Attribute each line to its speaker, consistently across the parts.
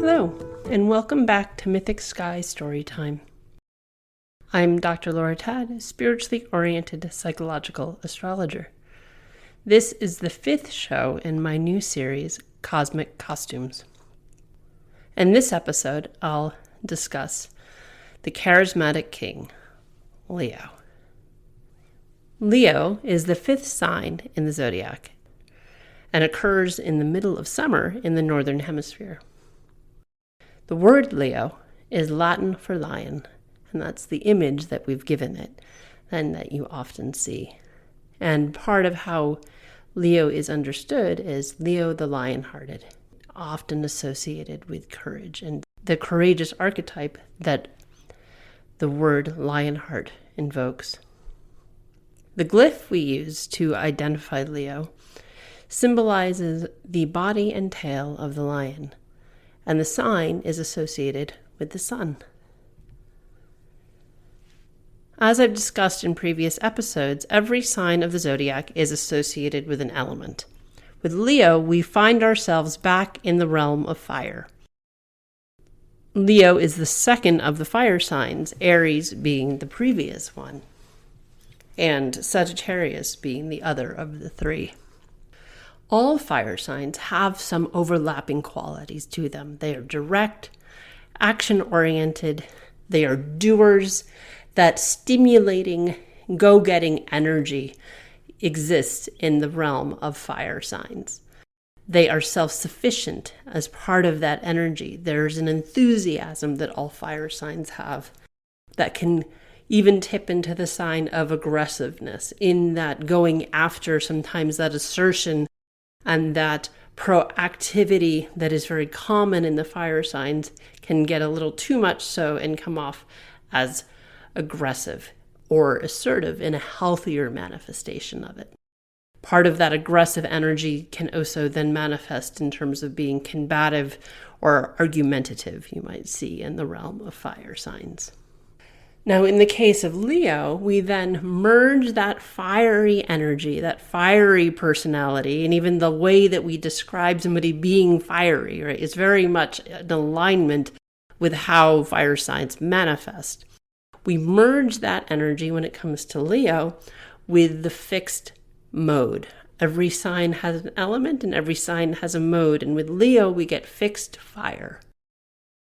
Speaker 1: Hello, and welcome back to Mythic Sky Storytime. I'm Dr. Laura Tad, spiritually oriented psychological astrologer. This is the 5th show in my new series, Cosmic Costumes. In this episode, I'll discuss the charismatic king, Leo. Leo is the 5th sign in the zodiac and occurs in the middle of summer in the northern hemisphere. The word Leo is Latin for lion, and that's the image that we've given it and that you often see. And part of how Leo is understood is Leo the lion-hearted, often associated with courage and the courageous archetype that the word lionheart invokes. The glyph we use to identify Leo symbolizes the body and tail of the lion, and the sign is associated with the sun. As I've discussed in previous episodes, every sign of the zodiac is associated with an element. With Leo, we find ourselves back in the realm of fire. Leo is the second of the fire signs, Aries being the previous one, and Sagittarius being the other of the 3. All fire signs have some overlapping qualities to them. They are direct, action-oriented, they are doers. That stimulating, go-getting energy exists in the realm of fire signs. They are self-sufficient as part of that energy. There's an enthusiasm that all fire signs have that can even tip into the sign of aggressiveness, in that going after, sometimes that assertion and that proactivity that is very common in the fire signs can get a little too much so and come off as aggressive or assertive in a healthier manifestation of it. Part of that aggressive energy can also then manifest in terms of being combative or argumentative, you might see in the realm of fire signs. Now, in the case of Leo, we then merge that fiery energy, that fiery personality, and even the way that we describe somebody being fiery, right, is very much in alignment with how fire signs manifest. We merge that energy when it comes to Leo with the fixed mode. Every sign has an element and every sign has a mode, and with Leo we get fixed fire.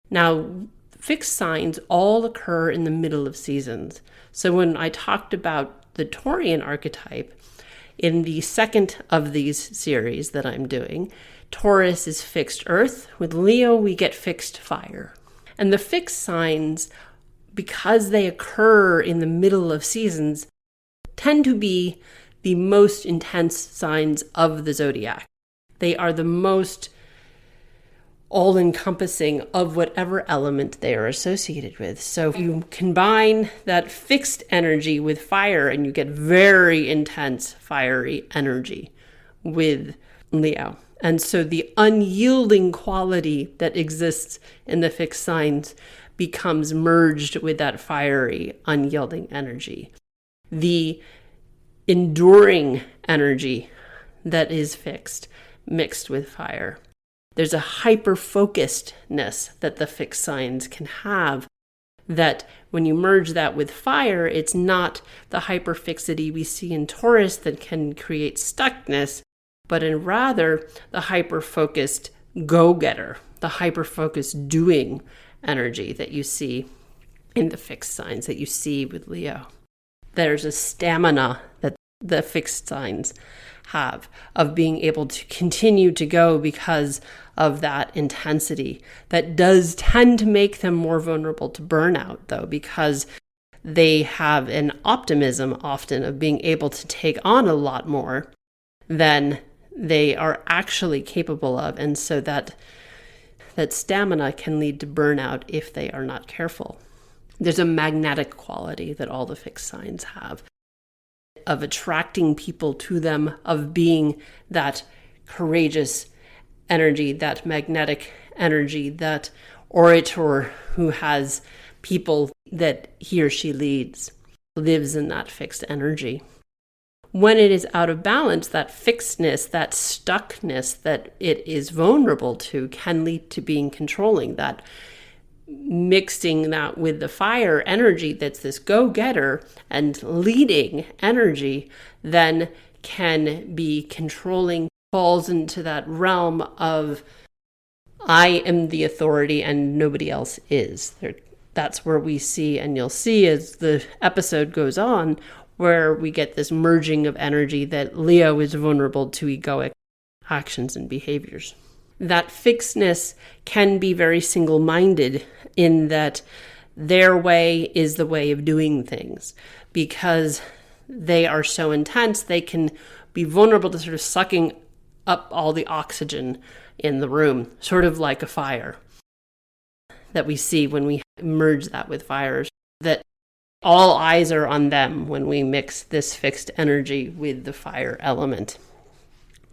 Speaker 1: Now, fixed signs all occur in the middle of seasons. So when I talked about the Taurian archetype, in the second of these series that I'm doing, Taurus is fixed earth. With Leo, we get fixed fire. And the fixed signs, because they occur in the middle of seasons, tend to be the most intense signs of the zodiac. They are the most all-encompassing of whatever element they are associated with. So you combine that fixed energy with fire and you get very intense fiery energy with Leo. And so the unyielding quality that exists in the fixed signs becomes merged with that fiery, unyielding energy. The enduring energy that is fixed, mixed with fire. There's a hyper-focusedness that the fixed signs can have, that when you merge that with fire, it's not the hyper-fixity we see in Taurus that can create stuckness, but in rather the hyper-focused go-getter, the hyper-focused doing energy that you see in the fixed signs, that you see with Leo. There's a stamina that the fixed signs have of being able to continue to go because of that intensity. That does tend to make them more vulnerable to burnout, though, because they have an optimism often of being able to take on a lot more than they are actually capable of. And so that stamina can lead to burnout if they are not careful. There's a magnetic quality that all the fixed signs have, of attracting people to them, of being that courageous energy, that magnetic energy, that orator who has people that he or she leads, lives in that fixed energy. When it is out of balance, that fixedness, that stuckness that it is vulnerable to can lead to being controlling. That mixing that with the fire energy that's this go-getter and leading energy then can be controlling, falls into that realm of I am the authority and nobody else is. That's where we see, and you'll see as the episode goes on, where we get this merging of energy that Leo is vulnerable to egoic actions and behaviors. That fixedness can be very single-minded in that their way is the way of doing things. Because they are so intense, they can be vulnerable to sort of sucking up all the oxygen in the room, sort of like a fire that we see when we merge that with fires, that all eyes are on them when we mix this fixed energy with the fire element.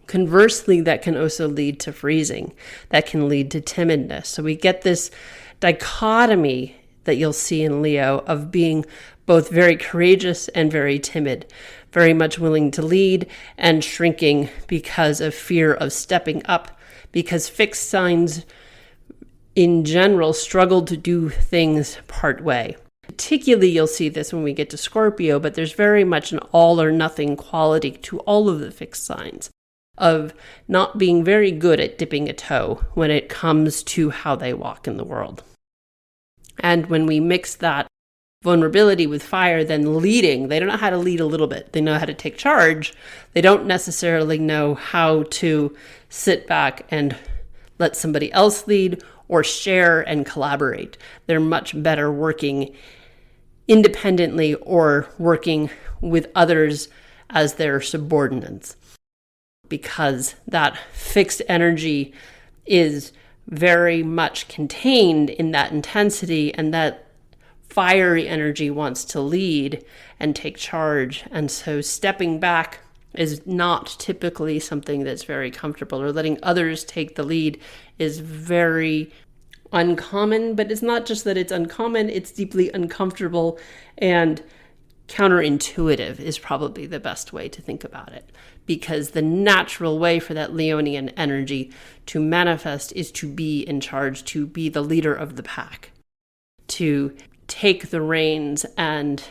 Speaker 1: Conversely, that can also lead to freezing. That can lead to timidness. So we get this dichotomy that you'll see in Leo of being both very courageous and very timid, very much willing to lead and shrinking because of fear of stepping up, because fixed signs in general struggle to do things part way. Particularly, you'll see this when we get to Scorpio, but there's very much an all or nothing quality to all of the fixed signs, of not being very good at dipping a toe when it comes to how they walk in the world. And when we mix that vulnerability with fire, then leading, they don't know how to lead a little bit. They know how to take charge. They don't necessarily know how to sit back and let somebody else lead or share and collaborate. They're much better working independently or working with others as their subordinates, because that fixed energy is very much contained in that intensity, and that fiery energy wants to lead and take charge. And so stepping back is not typically something that's very comfortable, or letting others take the lead is very uncommon. But it's not just that it's uncommon, it's deeply uncomfortable and counterintuitive is probably the best way to think about it, because the natural way for that Leonian energy to manifest is to be in charge, to be the leader of the pack, to take the reins and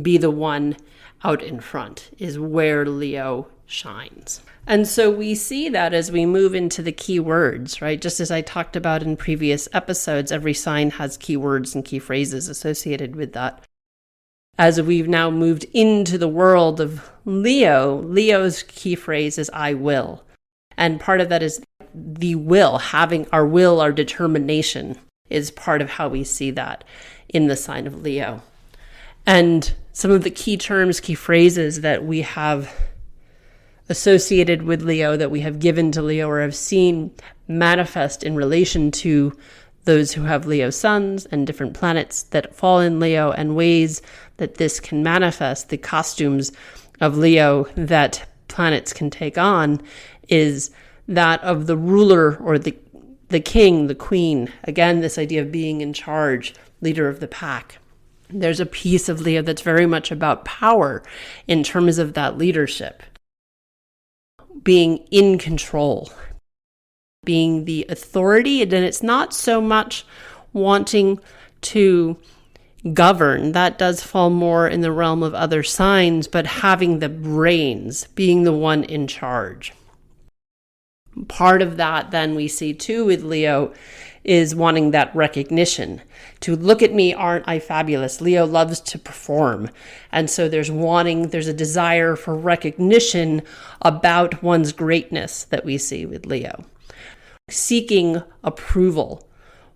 Speaker 1: be the one out in front is where Leo shines. And so we see that as we move into the key words, right? Just as I talked about in previous episodes, every sign has key words and key phrases associated with that. As we've now moved into the world of Leo, Leo's key phrase is I will. And part of that is the will, having our will, our determination is part of how we see that in the sign of Leo. And some of the key terms, key phrases that we have associated with Leo, that we have given to Leo or have seen manifest in relation to those who have Leo suns and different planets that fall in Leo, and ways that this can manifest, the costumes of Leo that planets can take on, is that of the ruler or the king, the queen. Again, this idea of being in charge, leader of the pack. There's a piece of Leo that's very much about power in terms of that leadership, being in control, being the authority. And it's not so much wanting to govern, that does fall more in the realm of other signs, but having the reins, being the one in charge. Part of that then we see too with Leo is wanting that recognition, to look at me, aren't I fabulous? Leo loves to perform. And so there's a desire for recognition about one's greatness that we see with Leo. Seeking approval,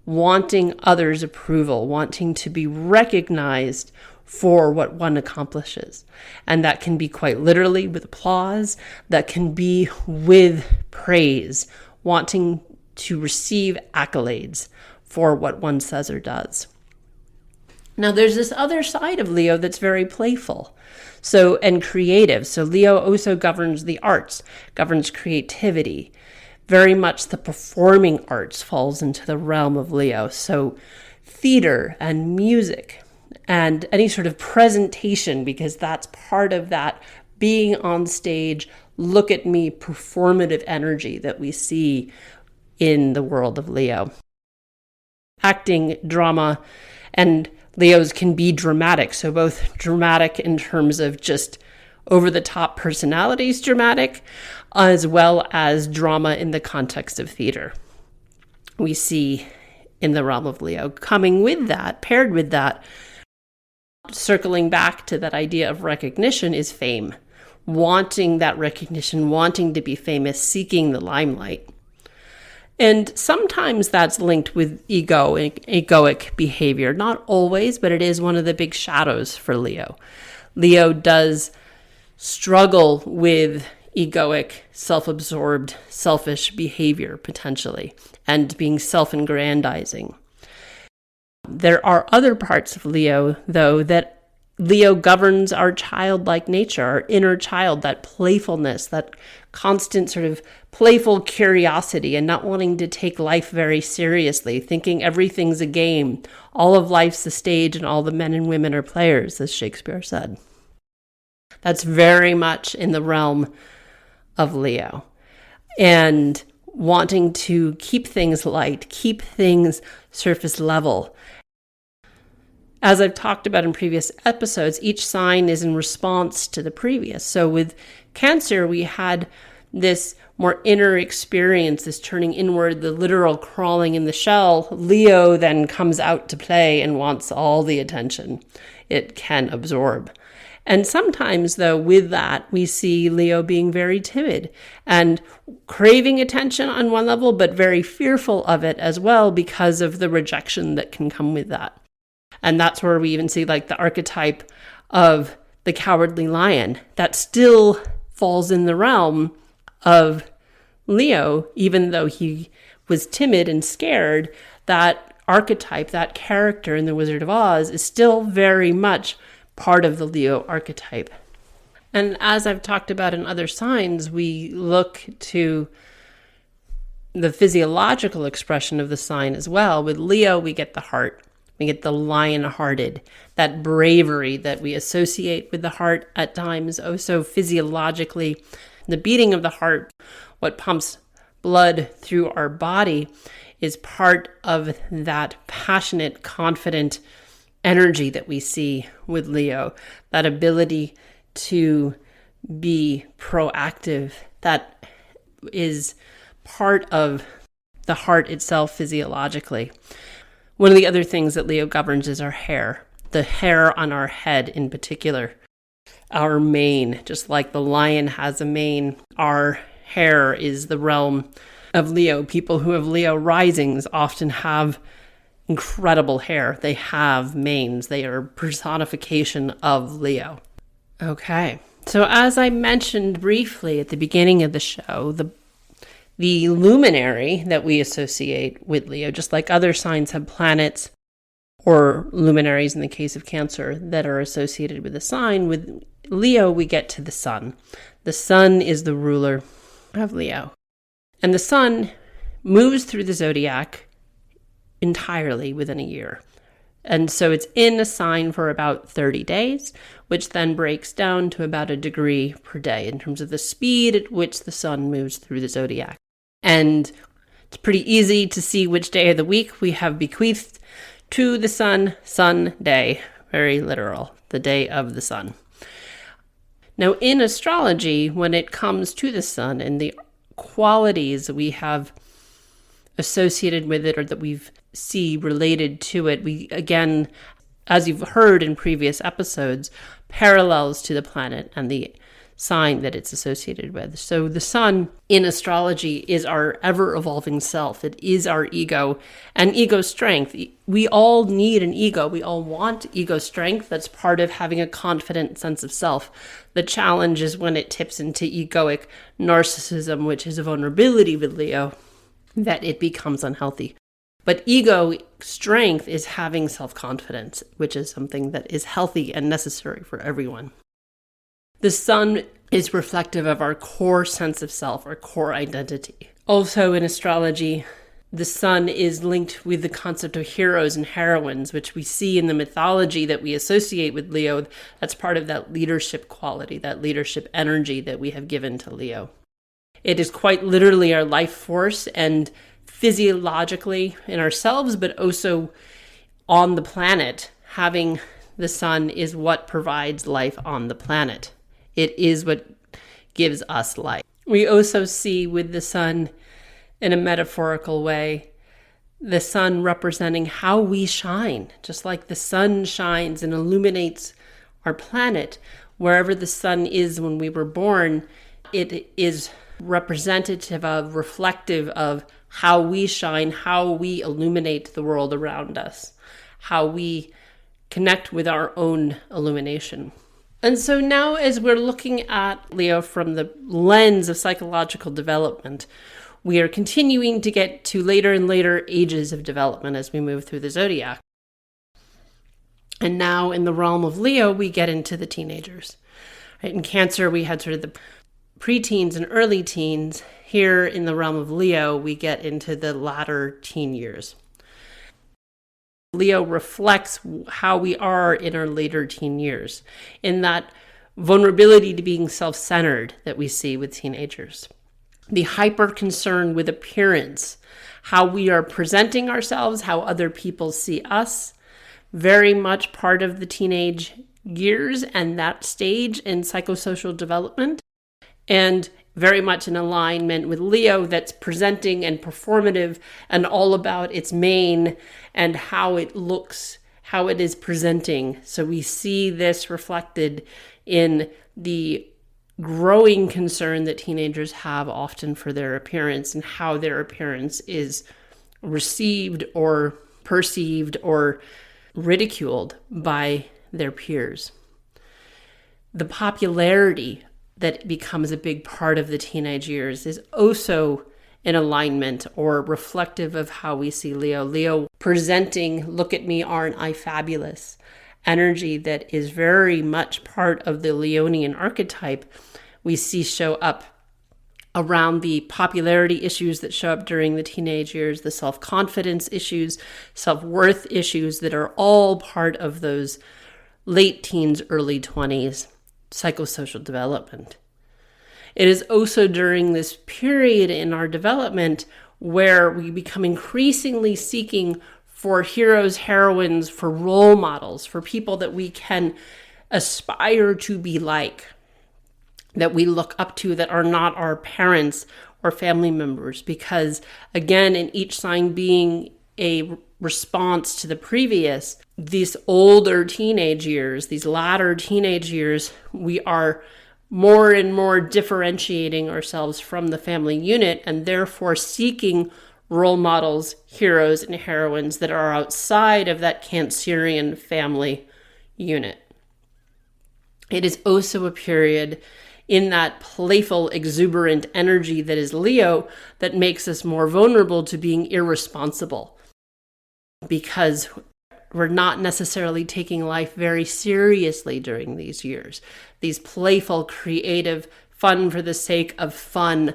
Speaker 1: wanting others' approval, wanting to be recognized for what one accomplishes. And that can be quite literally with applause, that can be with praise, wanting to receive accolades for what one says or does. Now there's this other side of Leo that's very playful, and creative. So Leo also governs the arts, governs creativity. Very much the performing arts falls into the realm of Leo. So theater and music and any sort of presentation, because that's part of that being on stage, look at me, performative energy that we see in the world of Leo. Acting, drama, and Leos can be dramatic. So both dramatic in terms of just over-the-top personalities dramatic, as well as drama in the context of theater. We see in the realm of Leo coming with that, paired with that, circling back to that idea of recognition, is fame. Wanting that recognition, wanting to be famous, seeking the limelight. And sometimes that's linked with egoic behavior. Not always, but it is one of the big shadows for Leo. Leo does struggle with egoic, self-absorbed, selfish behavior, potentially, and being self-aggrandizing. There are other parts of Leo, though, that Leo governs our childlike nature, our inner child, that playfulness, that constant sort of playful curiosity and not wanting to take life very seriously, thinking everything's a game, all of life's a stage and all the men and women are players, as Shakespeare said. That's very much in the realm of Leo. And wanting to keep things light, keep things surface level. As I've talked about in previous episodes, each sign is in response to the previous. So with Cancer, we had this more inner experience, this turning inward, the literal crawling in the shell. Leo then comes out to play and wants all the attention it can absorb. And sometimes, though, with that, we see Leo being very timid and craving attention on one level, but very fearful of it as well because of the rejection that can come with that. And that's where we even see like the archetype of the cowardly lion that still falls in the realm of Leo, even though he was timid and scared. That archetype, that character in the Wizard of Oz is still very much part of the Leo archetype. And as I've talked about in other signs, we look to the physiological expression of the sign as well. With Leo, we get the heart. We get the lion-hearted, that bravery that we associate with the heart at times. Also physiologically, the beating of the heart, what pumps blood through our body, is part of that passionate, confident energy that we see with Leo. That ability to be proactive, that is part of the heart itself physiologically. One of the other things that Leo governs is our hair, the hair on our head in particular. Our mane, just like the lion has a mane, our hair is the realm of Leo. People who have Leo risings often have incredible hair. They have manes. They are personification of Leo. Okay, so as I mentioned briefly at the beginning of the show, the luminary that we associate with Leo, just like other signs have planets or luminaries in the case of Cancer that are associated with the sign, with Leo we get to the sun. The sun is the ruler of Leo. And the sun moves through the zodiac entirely within a year. And so it's in a sign for about 30 days, which then breaks down to about a degree per day in terms of the speed at which the sun moves through the zodiac. And it's pretty easy to see which day of the week we have bequeathed to the sun day, very literal, the day of the sun. Now in astrology, when it comes to the sun and the qualities we have associated with it or that we see related to it, we again, as you've heard in previous episodes, parallels to the planet and the sign that it's associated with. So the sun in astrology is our ever-evolving self. It is our ego and ego strength. We all need an ego. We all want ego strength. That's part of having a confident sense of self. The challenge is when it tips into egoic narcissism, which is a vulnerability with Leo, that it becomes unhealthy. But ego strength is having self-confidence, which is something that is healthy and necessary for everyone. The sun is reflective of our core sense of self, our core identity. Also in astrology, The sun is linked with the concept of heroes and heroines, which we see in the mythology that we associate with Leo. That's part of that leadership quality, that leadership energy that we have given to Leo. It is quite literally our life force, and physiologically in ourselves, but also on the planet. Having the sun is what provides life on the planet. It is what gives us life. We also see with the sun, in a metaphorical way, the sun representing how we shine. Just like the sun shines and illuminates our planet, wherever the sun is when we were born, it is representative of, reflective of how we shine, how we illuminate the world around us, how we connect with our own illumination. And so now, as we're looking at Leo from the lens of psychological development, we are continuing to get to later and later ages of development as we move through the zodiac. And now in the realm of Leo, we get into the teenagers. Right? In Cancer, we had sort of the preteens and early teens. Here in the realm of Leo, we get into the latter teen years. Leo reflects how we are in our later teen years, in that vulnerability to being self-centered that we see with teenagers. The hyper concern with appearance, how we are presenting ourselves, how other people see us, very much part of the teenage years and that stage in psychosocial development, and very much in alignment with Leo, that's presenting and performative and all about its mane and how it looks, how it is presenting. So we see this reflected in the growing concern that teenagers have often for their appearance and how their appearance is received or perceived or ridiculed by their peers. The popularity that becomes a big part of the teenage years is also in alignment or reflective of how we see Leo. Leo presenting, look at me, aren't I fabulous? Energy that is very much part of the Leonian archetype we see show up around the popularity issues that show up during the teenage years, the self-confidence issues, self-worth issues that are all part of those late teens, early 20s psychosocial development. It is also during this period in our development where we become increasingly seeking for heroes, heroines, for role models, for people that we can aspire to be like, that we look up to, that are not our parents or family members. Because again, in each sign being a response to the previous, these older teenage years, these latter teenage years, we are more and more differentiating ourselves from the family unit and therefore seeking role models, heroes, and heroines that are outside of that Cancerian family unit. It is also a period in that playful, exuberant energy that is Leo that makes us more vulnerable to being irresponsible, because we're not necessarily taking life very seriously during these years. These playful, creative, fun for the sake of fun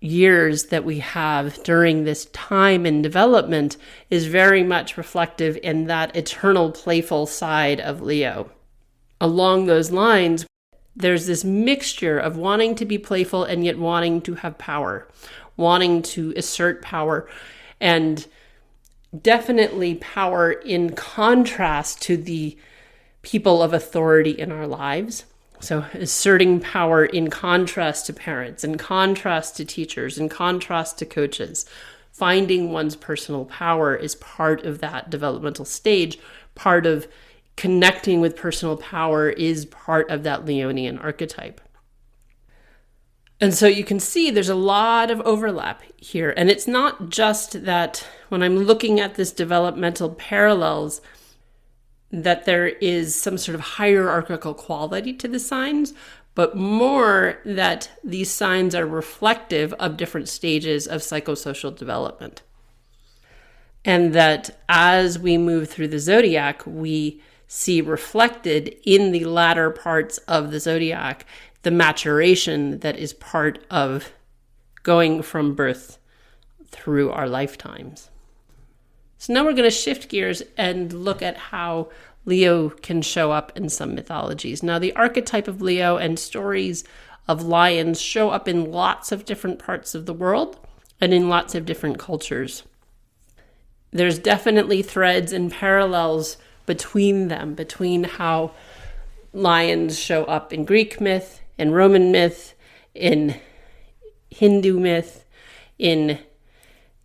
Speaker 1: years that we have during this time in development is very much reflective in that eternal playful side of Leo. Along those lines, there's this mixture of wanting to be playful and yet wanting to have power, wanting to assert power, and definitely power in contrast to the people of authority in our lives. So asserting power in contrast to parents, in contrast to teachers, in contrast to coaches. Finding one's personal power is part of that developmental stage. Part of connecting with personal power is part of that Leonian archetype. And so you can see there's a lot of overlap here. And it's not just that when I'm looking at this developmental parallels, that there is some sort of hierarchical quality to the signs, but more that these signs are reflective of different stages of psychosocial development. And that as we move through the zodiac, we see reflected in the latter parts of the zodiac the maturation that is part of going from birth through our lifetimes. So now we're going to shift gears and look at how Leo can show up in some mythologies. Now, the archetype of Leo and stories of lions show up in lots of different parts of the world and in lots of different cultures. There's definitely threads and parallels between them, between how lions show up in Greek myth, in Roman myth, in Hindu myth, in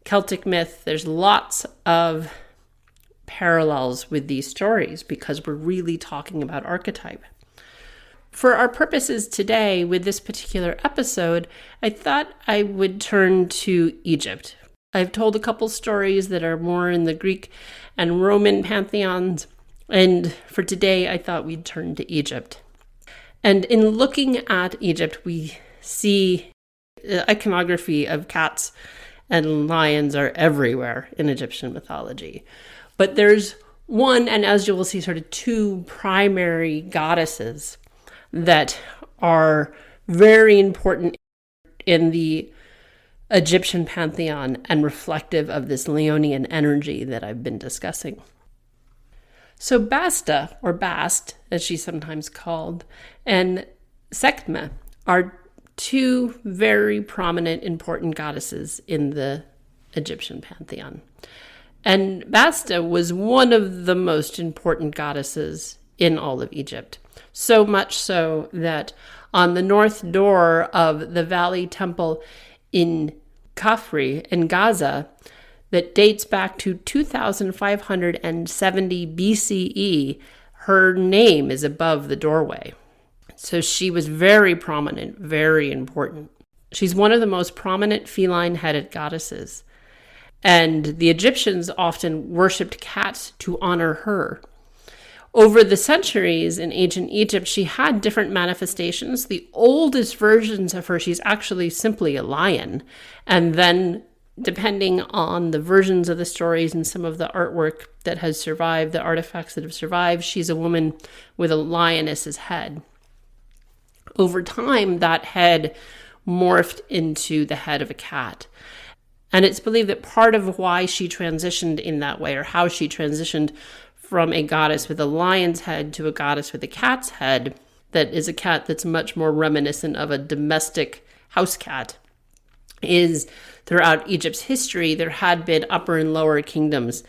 Speaker 1: Celtic myth. There's lots of parallels with these stories because we're really talking about archetype. For our purposes today, with this particular episode, I thought I would turn to Egypt. I've told a couple stories that are more in the Greek and Roman pantheons, and for today, I thought we'd turn to Egypt. And in looking at Egypt, we see the iconography of cats and lions are everywhere in Egyptian mythology. But there's one, and as you will see, sort of two primary goddesses that are very important in the Egyptian pantheon and reflective of this Leonian energy that I've been discussing. So Basta, or Bast, as she's sometimes called, and Sekhmet are two very prominent, important goddesses in the Egyptian pantheon. And Basta was one of the most important goddesses in all of Egypt. So much so that on the north door of the Valley Temple in Khafre in Gaza, that dates back to 2570 BCE, her name is above the doorway. So she was very prominent, very important. She's one of the most prominent feline-headed goddesses. And the Egyptians often worshipped cats to honor her. Over the centuries in ancient Egypt, she had different manifestations. The oldest versions of her, she's actually simply a lion. And then, depending on the versions of the stories and some of the artwork that has survived, the artifacts that have survived, she's a woman with a lioness's head. Over time, that head morphed into the head of a cat. And it's believed that part of why she transitioned in that way, or how she transitioned from a goddess with a lion's head to a goddess with a cat's head, that is a cat that's much more reminiscent of a domestic house cat, is throughout Egypt's history, there had been upper and lower kingdoms.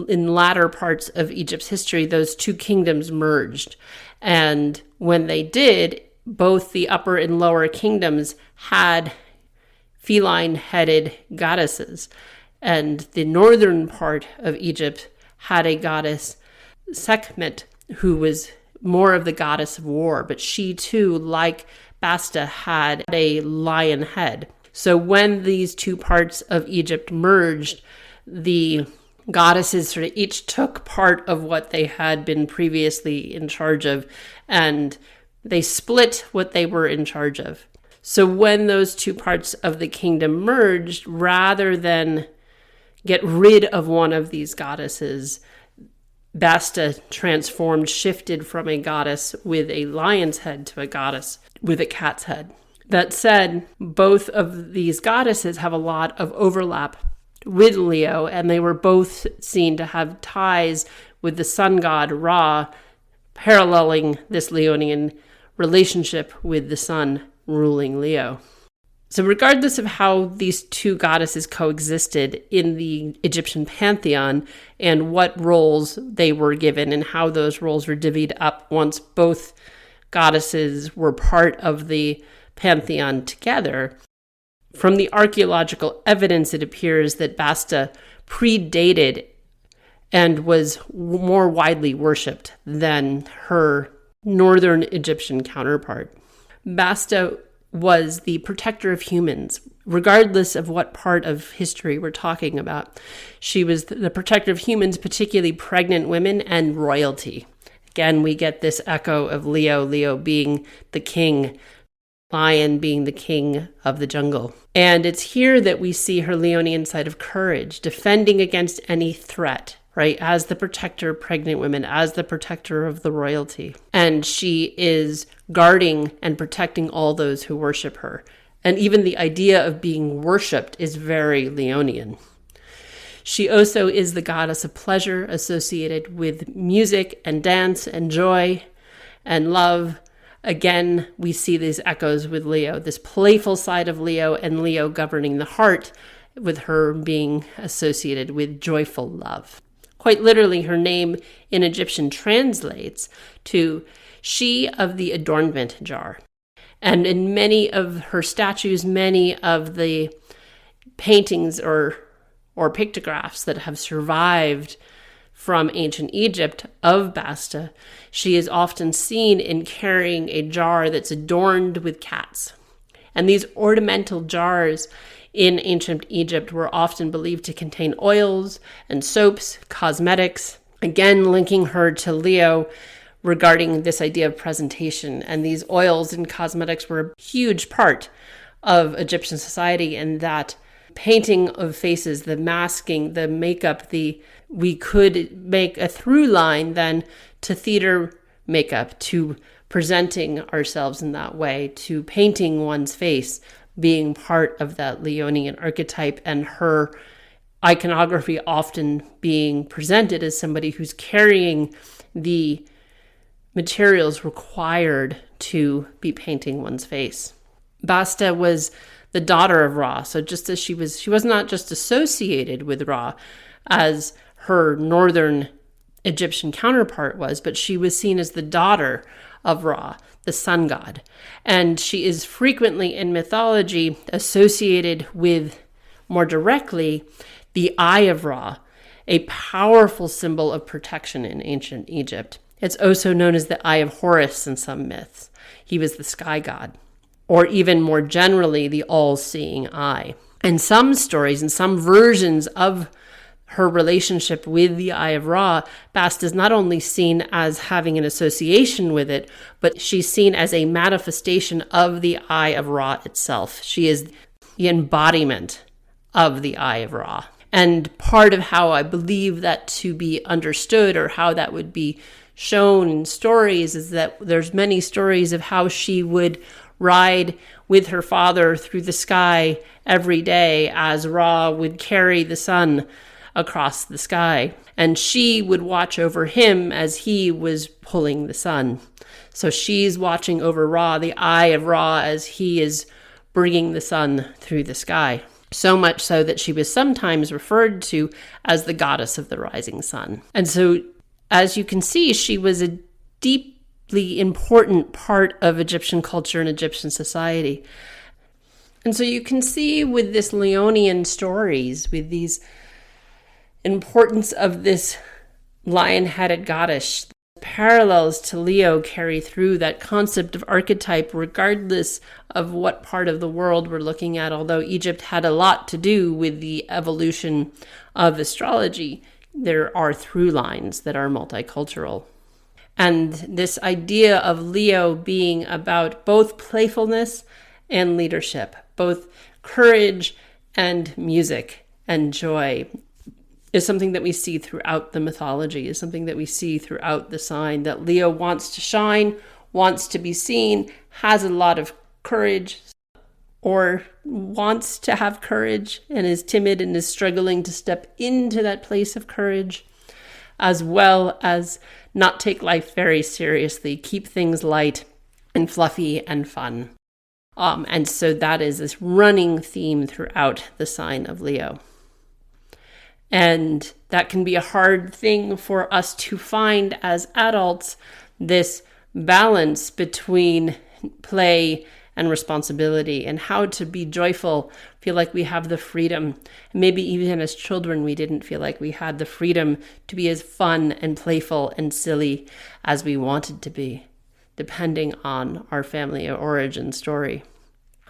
Speaker 1: In latter parts of Egypt's history, those two kingdoms merged. And when they did, both the upper and lower kingdoms had feline-headed goddesses. And the northern part of Egypt had a goddess, Sekhmet, who was more of the goddess of war. But she too, like Basta, had a lion head. So when these two parts of Egypt merged, the goddesses sort of each took part of what they had been previously in charge of, and they split what they were in charge of. So when those two parts of the kingdom merged, rather than get rid of one of these goddesses, Basta shifted from a goddess with a lion's head to a goddess with a cat's head. That said, both of these goddesses have a lot of overlap with Leo, and they were both seen to have ties with the sun god Ra, paralleling this Leonian relationship with the sun ruling Leo. So regardless of how these two goddesses coexisted in the Egyptian pantheon and what roles they were given and how those roles were divvied up once both goddesses were part of the pantheon together, from the archaeological evidence, it appears that Basta predated and was more widely worshipped than her northern Egyptian counterpart. Basta was the protector of humans, regardless of what part of history we're talking about. She was the protector of humans, particularly pregnant women and royalty. Again, we get this echo of Leo being the king, lion being the king of the jungle. And it's here that we see her Leonian side of courage, defending against any threat, right? As the protector of pregnant women, as the protector of the royalty. And she is guarding and protecting all those who worship her And even the idea of being worshipped is very Leonian. She also is the goddess of pleasure, associated with music and dance and joy and love. Again, we see these echoes with Leo, this playful side of Leo, and Leo governing the heart, with her being associated with joyful love. Quite literally, her name in Egyptian translates to she of the adornment jar. And in many of her statues, many of the paintings or pictographs that have survived from ancient Egypt of Basta, she is often seen in carrying a jar that's adorned with cats. And these ornamental jars in ancient Egypt were often believed to contain oils and soaps, cosmetics, again linking her to Leo regarding this idea of presentation. And these oils and cosmetics were a huge part of Egyptian society, and that painting of faces, the masking, the makeup, we could make a through line then to theater makeup, to presenting ourselves in that way, to painting one's face, being part of that Leonian archetype, and her iconography often being presented as somebody who's carrying the materials required to be painting one's face. Basta was the daughter of Ra, so just as she was not just associated with Ra as her northern Egyptian counterpart was, but she was seen as the daughter of Ra, the sun god. And she is frequently in mythology associated with, more directly, the eye of Ra, a powerful symbol of protection in ancient Egypt. It's also known as the eye of Horus in some myths. He was the sky god, or even more generally, the all-seeing eye. And some stories and some versions of her relationship with the eye of Ra, Bast is not only seen as having an association with it, but she's seen as a manifestation of the eye of Ra itself. She is the embodiment of the eye of Ra. And part of how I believe that to be understood, or how that would be shown in stories, is that there's many stories of how she would ride with her father through the sky every day as Ra would carry the sun across the sky, and she would watch over him as he was pulling the sun. So she's watching over Ra, the eye of Ra, as he is bringing the sun through the sky. So much so that she was sometimes referred to as the goddess of the rising sun. And so, as you can see, she was a deeply important part of Egyptian culture and Egyptian society. And so you can see with this Leonian stories, with these importance of this lion-headed goddess, parallels to Leo carry through that concept of archetype, regardless of what part of the world we're looking at. Although Egypt had a lot to do with the evolution of astrology, there are through lines that are multicultural. And this idea of Leo being about both playfulness and leadership, both courage and music and joy, is something that we see throughout the mythology, is something that we see throughout the sign, that Leo wants to shine, wants to be seen, has a lot of courage, or wants to have courage and is timid and is struggling to step into that place of courage, as well as not take life very seriously, keep things light and fluffy and fun. And so that is this running theme throughout the sign of Leo. And that can be a hard thing for us to find as adults, this balance between play and responsibility, and how to be joyful, feel like we have the freedom. Maybe even as children, we didn't feel like we had the freedom to be as fun and playful and silly as we wanted to be, depending on our family origin story.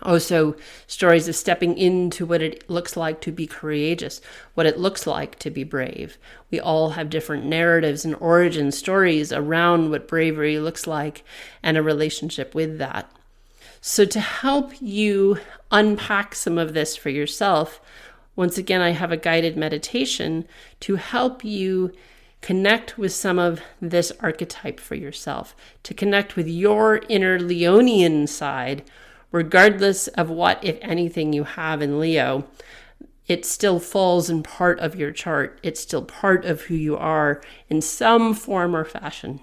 Speaker 1: Also, stories of stepping into what it looks like to be courageous, what it looks like to be brave. We all have different narratives and origin stories around what bravery looks like and a relationship with that. So to help you unpack some of this for yourself, once again, I have a guided meditation to help you connect with some of this archetype for yourself, to connect with your inner Leonian side, regardless of what, if anything, you have in Leo, it still falls in part of your chart. It's still part of who you are in some form or fashion.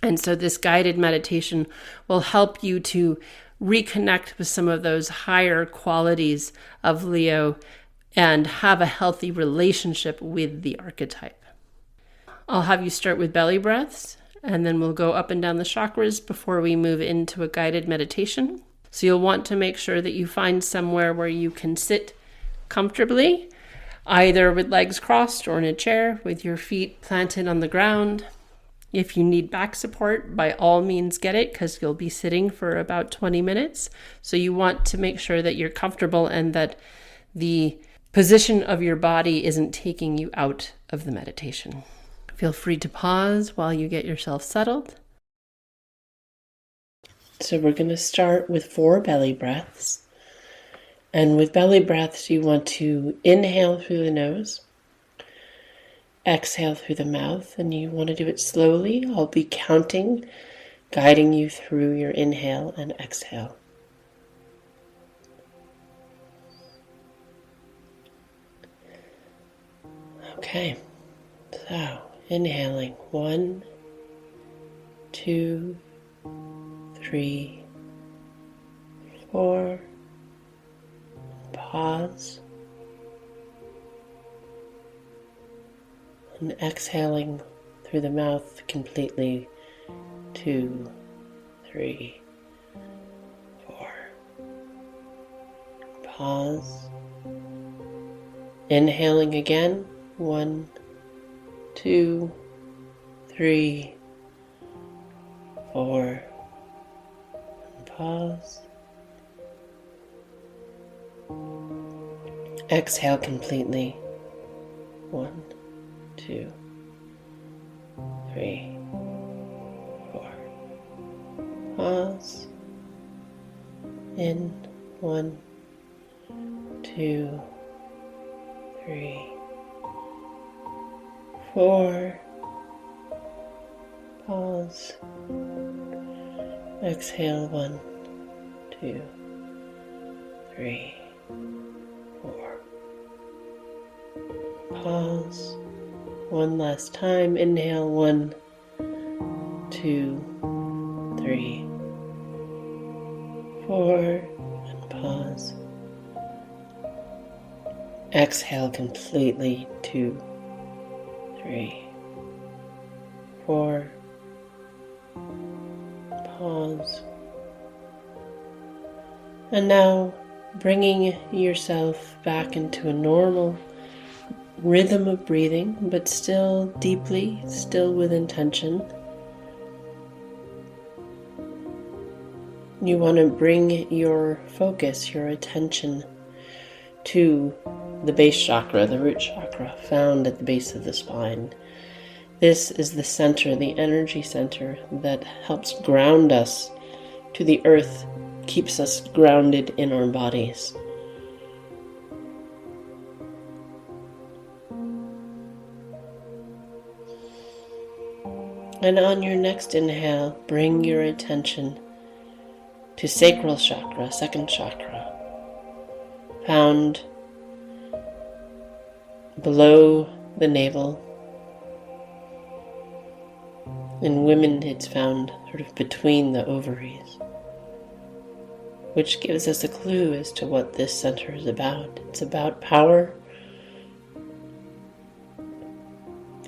Speaker 1: And so this guided meditation will help you to reconnect with some of those higher qualities of Leo and have a healthy relationship with the archetype. I'll have you start with belly breaths, and then we'll go up and down the chakras before we move into a guided meditation. So you'll want to make sure that you find somewhere where you can sit comfortably, either with legs crossed or in a chair with your feet planted on the ground. If you need back support, by all means get it, because you'll be sitting for about 20 minutes. So you want to make sure that you're comfortable and that the position of your body isn't taking you out of the meditation. Feel free to pause while you get yourself settled. So we're going to start with 4 belly breaths. And with belly breaths, you want to inhale through the nose, exhale through the mouth, and you want to do it slowly. I'll be counting, guiding you through your inhale and exhale. Okay, so inhaling 1, 2, 3, 4. Pause. And exhaling through the mouth completely. 2, 3, 4. Pause. Inhaling again. 1, 2, 3, 4. And pause. Exhale completely. 1, 2, 3, 4. Pause. In. 1, 2, 3, 4. Pause. Exhale. 1, 2, 3, 4. Pause. One last time. Inhale. 1, 2, 3, 4. And pause. Exhale completely. 2, 3, 4. Pause. And now bringing yourself back into a normal rhythm of breathing, but still deeply, still with intention. You want to bring your focus, your attention to the base chakra, the root chakra, found at the base of the spine. This is the center, the energy center that helps ground us to the earth, keeps us grounded in our bodies. And on your next inhale, bring your attention to sacral chakra, second chakra, found below the navel. In women, it's found sort of between the ovaries, which gives us a clue as to what this center is about. It's about power,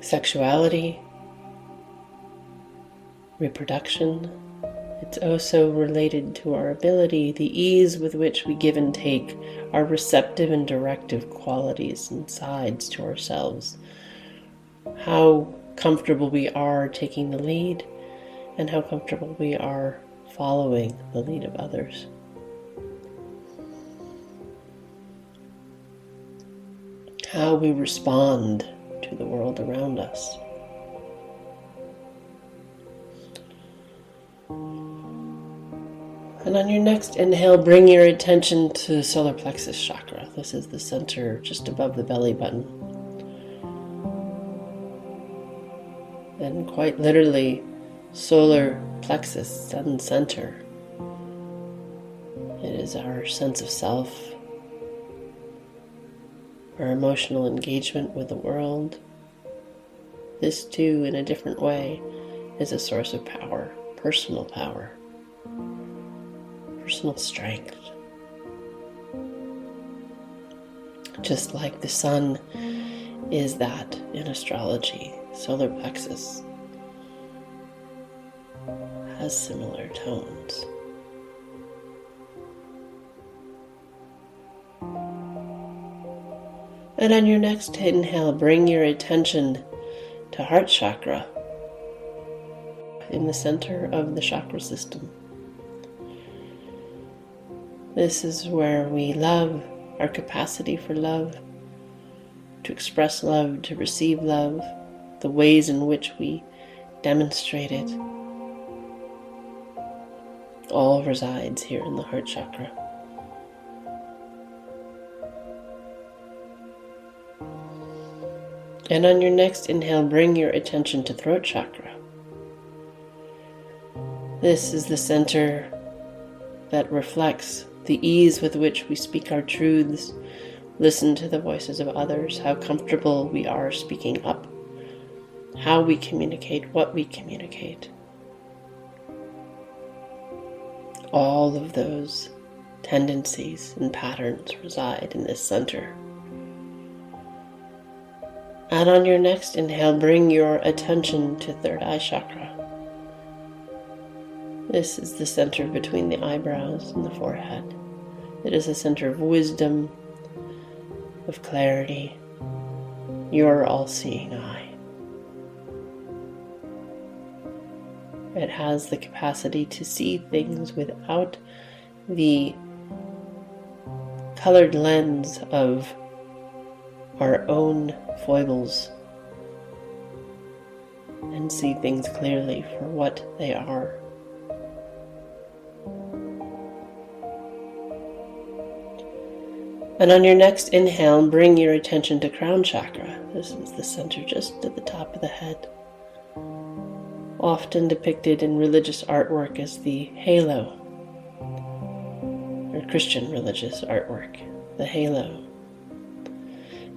Speaker 1: sexuality, reproduction. It's also related to our ability, the ease with which we give and take, our receptive and directive qualities and sides to ourselves. How comfortable we are taking the lead and how comfortable we are following the lead of others. How we respond to the world around us. And on your next inhale, bring your attention to solar plexus chakra. This is the center just above the belly button. And quite literally, solar plexus, sun center. is our sense of self, our emotional engagement with the world. This too, in a different way, is a source of power, personal strength. Just like the sun is that in astrology, solar plexus has similar tones. And on your next inhale, bring your attention to heart chakra in the center of the chakra system. This is where we love, our capacity for love, to express love, to receive love, the ways in which we demonstrate it, all resides here in the heart chakra. And on your next inhale, bring your attention to throat chakra. This is the center that reflects the ease with which we speak our truths, listen to the voices of others, how comfortable we are speaking up, how we communicate, what we communicate. All of those tendencies and patterns reside in this center. And on your next inhale, bring your attention to third eye chakra. This is the center between the eyebrows and the forehead. It is a center of wisdom, of clarity, your all-seeing eye. It has the capacity to see things without the colored lens of our own foibles, and see things clearly for what they are. And on your next inhale, bring your attention to crown chakra. This is the center just at the top of the head, often depicted in religious artwork as the halo, or Christian religious artwork, the halo.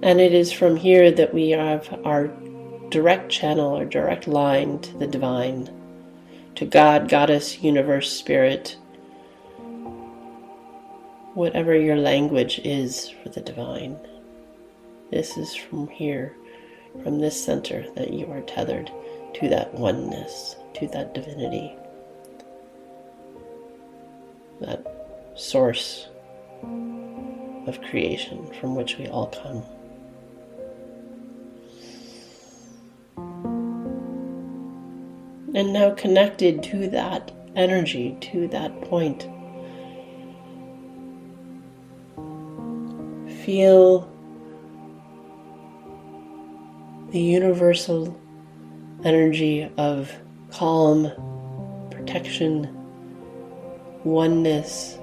Speaker 1: And it is from here that we have our direct channel, our direct line to the divine, to God, Goddess, universe, spirit, whatever your language is for the divine. This is from here, from this center, that you are tethered to that oneness, to that divinity, that source of creation from which we all come. And now connected to that energy, to that point, feel the universal energy of calm, protection, oneness,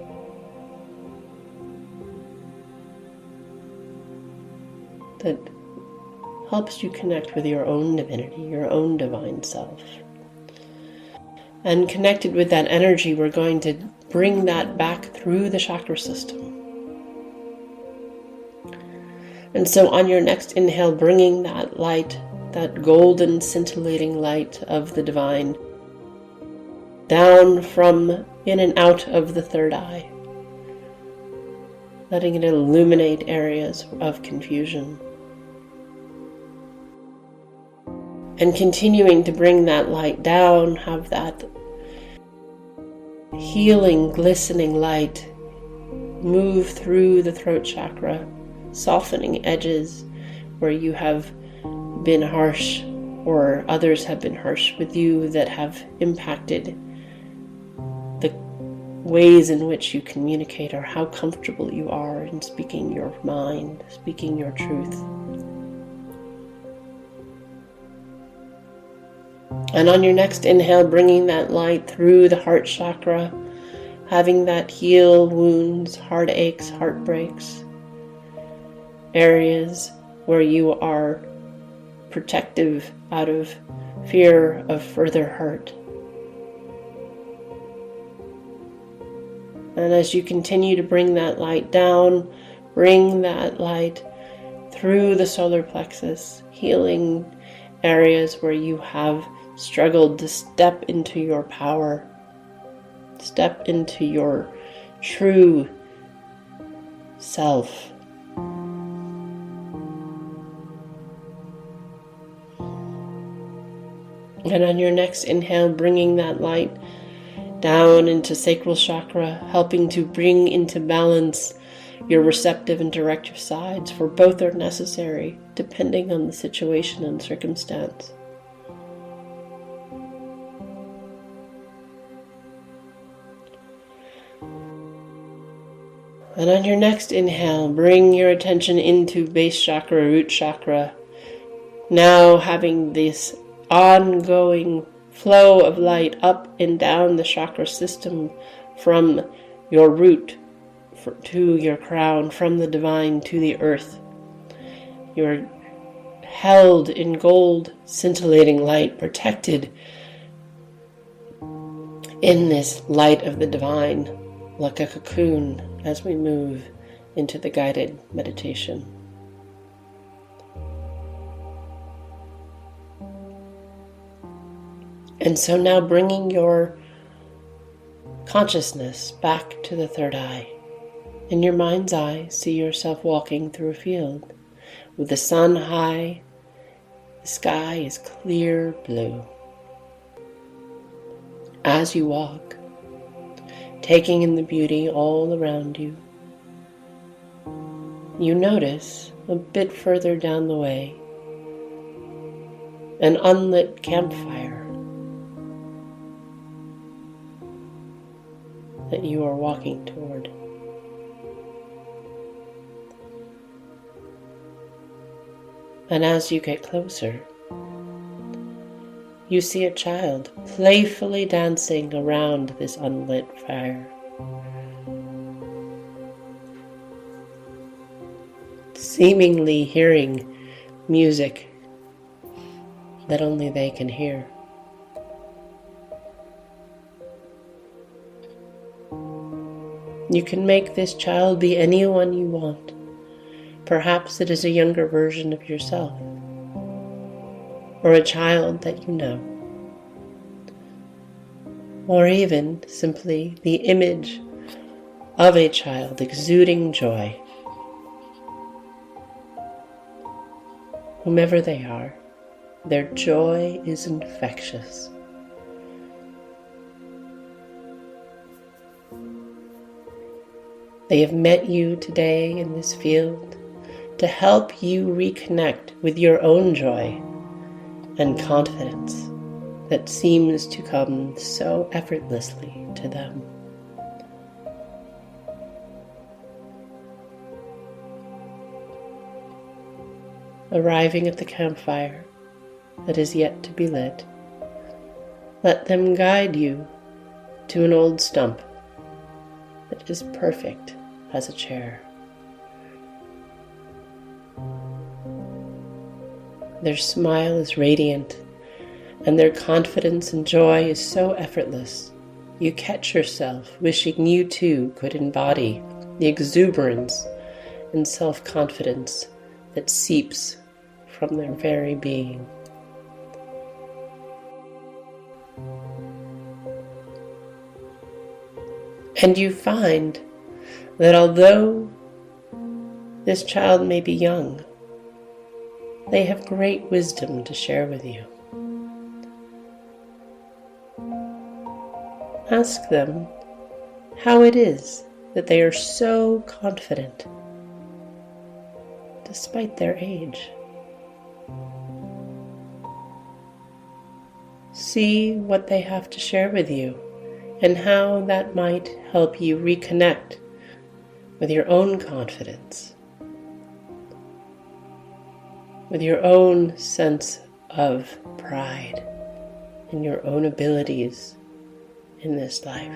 Speaker 1: that helps you connect with your own divinity, your own divine self. And connected with that energy, we're going to bring that back through the chakra system. And so on your next inhale, bringing that light, that golden scintillating light of the divine, down from in and out of the third eye, letting it illuminate areas of confusion. And continuing to bring that light down, have that healing, glistening light move through the throat chakra, softening edges where you have been harsh or others have been harsh with you that have impacted the ways in which you communicate or how comfortable you are in speaking your mind, speaking your truth. And on your next inhale, bringing that light through the heart chakra, having that heal wounds, heartaches, heartbreaks, areas where you are protective out of fear of further hurt. And as you continue to bring that light down, bring that light through the solar plexus, healing areas where you have struggled to step into your power, step into your true self. And on your next inhale, bringing that light down into sacral chakra, helping to bring into balance your receptive and directive sides, for both are necessary depending on the situation and circumstance. And on your next inhale, bring your attention into base chakra, root chakra, now having this ongoing flow of light up and down the chakra system from your root to your crown, from the divine to the earth. You're held in gold, scintillating light, protected in this light of the divine, like a cocoon, as we move into the guided meditation. And so now bringing your consciousness back to the third eye. In your mind's eye, see yourself walking through a field with the sun high. The sky is clear blue. As you walk, taking in the beauty all around you, you notice a bit further down the way an unlit campfire that you are walking toward. And as you get closer, you see a child playfully dancing around this unlit fire. Seemingly hearing music that only they can hear. You can make this child be anyone you want. Perhaps it is a younger version of yourself, or a child that you know, or even simply the image of a child exuding joy. Whomever they are, their joy is infectious. They have met you today in this field to help you reconnect with your own joy and confidence that seems to come so effortlessly to them. Arriving at the campfire that is yet to be lit, let them guide you to an old stump that is perfect as a chair. Their smile is radiant, and their confidence and joy is so effortless. You catch yourself wishing you too could embody the exuberance and self-confidence that seeps from their very being. And you find that although this child may be young, they have great wisdom to share with you. Ask them how it is that they are so confident despite their age. See what they have to share with you and how that might help you reconnect with your own confidence, with your own sense of pride in your own abilities in this life.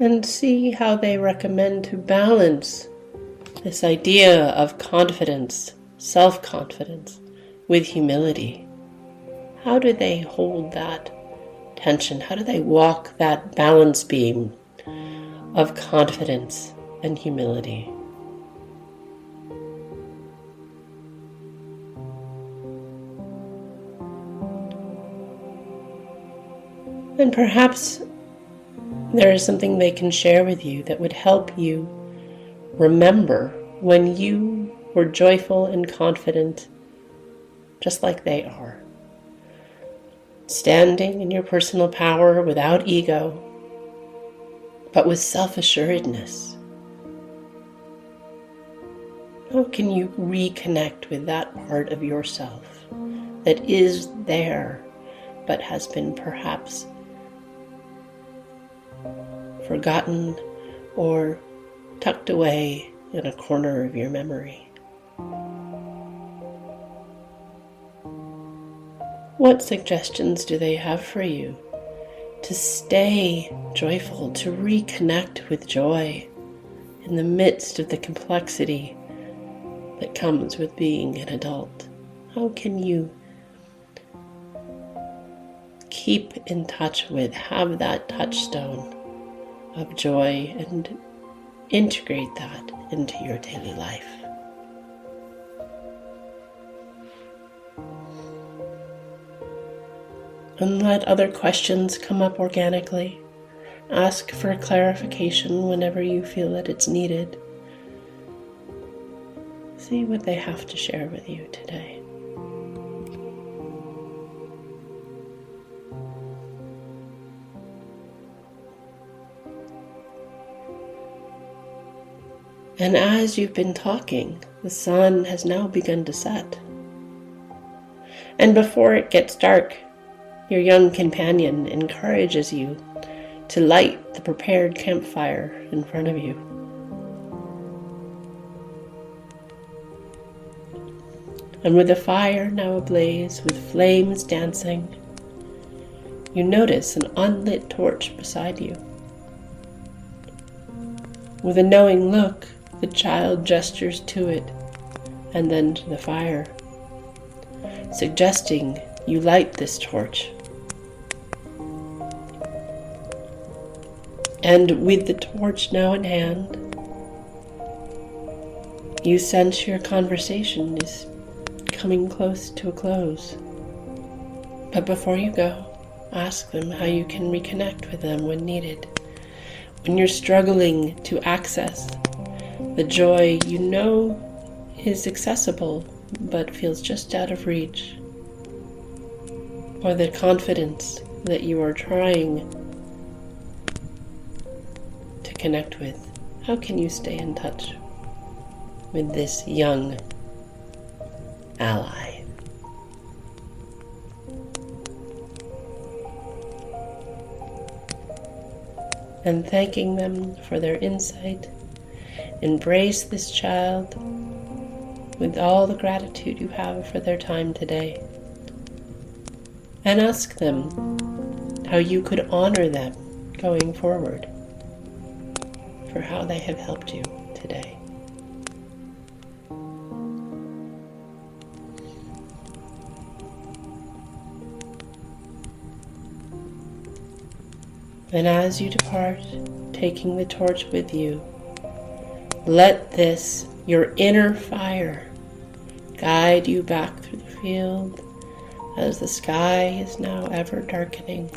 Speaker 1: And see how they recommend to balance this idea of confidence, self-confidence, with humility? How do they hold that tension? How do they walk that balance beam of confidence and humility? And perhaps there is something they can share with you that would help you remember when you were joyful and confident, just like they are. Standing in your personal power without ego, but with self-assuredness. How can you reconnect with that part of yourself that is there, but has been perhaps forgotten or tucked away in a corner of your memory? What suggestions do they have for you to stay joyful, to reconnect with joy in the midst of the complexity that comes with being an adult? How can you keep in touch with, have that touchstone of joy and integrate that into your daily life? And let other questions come up organically. Ask for clarification whenever you feel that it's needed. See what they have to share with you today. And as you've been talking, the sun has now begun to set. And before it gets dark, your young companion encourages you to light the prepared campfire in front of you. And with the fire now ablaze, with flames dancing, you notice an unlit torch beside you. With a knowing look, the child gestures to it and then to the fire, suggesting you light this torch. And with the torch now in hand, you sense your conversation is coming close to a close. But before you go, ask them how you can reconnect with them when needed. When you're struggling to access the joy you know is accessible but feels just out of reach, or the confidence that you are trying to connect with, how can you stay in touch with this young ally? And thanking them for their insight, embrace this child with all the gratitude you have for their time today. And ask them how you could honor them going forward for how they have helped you today. And as you depart, taking the torch with you, let this, your inner fire, guide you back through the field as the sky is now ever darkening.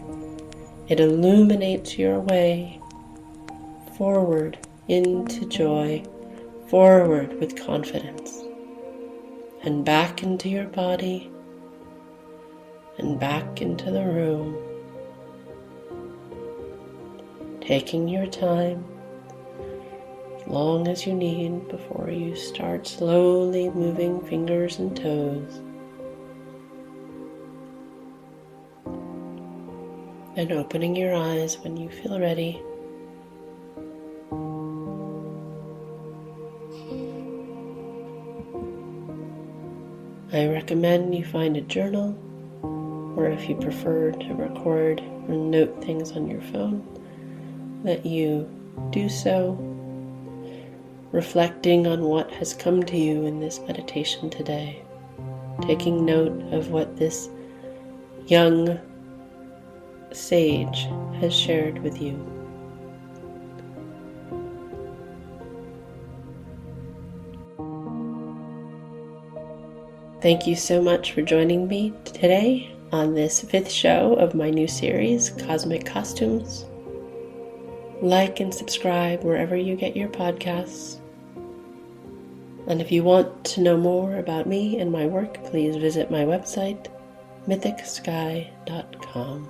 Speaker 1: It illuminates your way forward into joy, forward with confidence, and back into your body, and back into the room, taking your time as long as you need before you start slowly moving fingers and toes, and opening your eyes when you feel ready. I recommend you find a journal, or if you prefer to record or note things on your phone, that you do so. reflecting on what has come to you in this meditation today, taking note of what this young sage has shared with you. Thank you so much for joining me today on this 5th show of my new series, Cosmic Costumes. Like and subscribe wherever you get your podcasts. And if you want to know more about me and my work, please visit my website, mythicsky.com.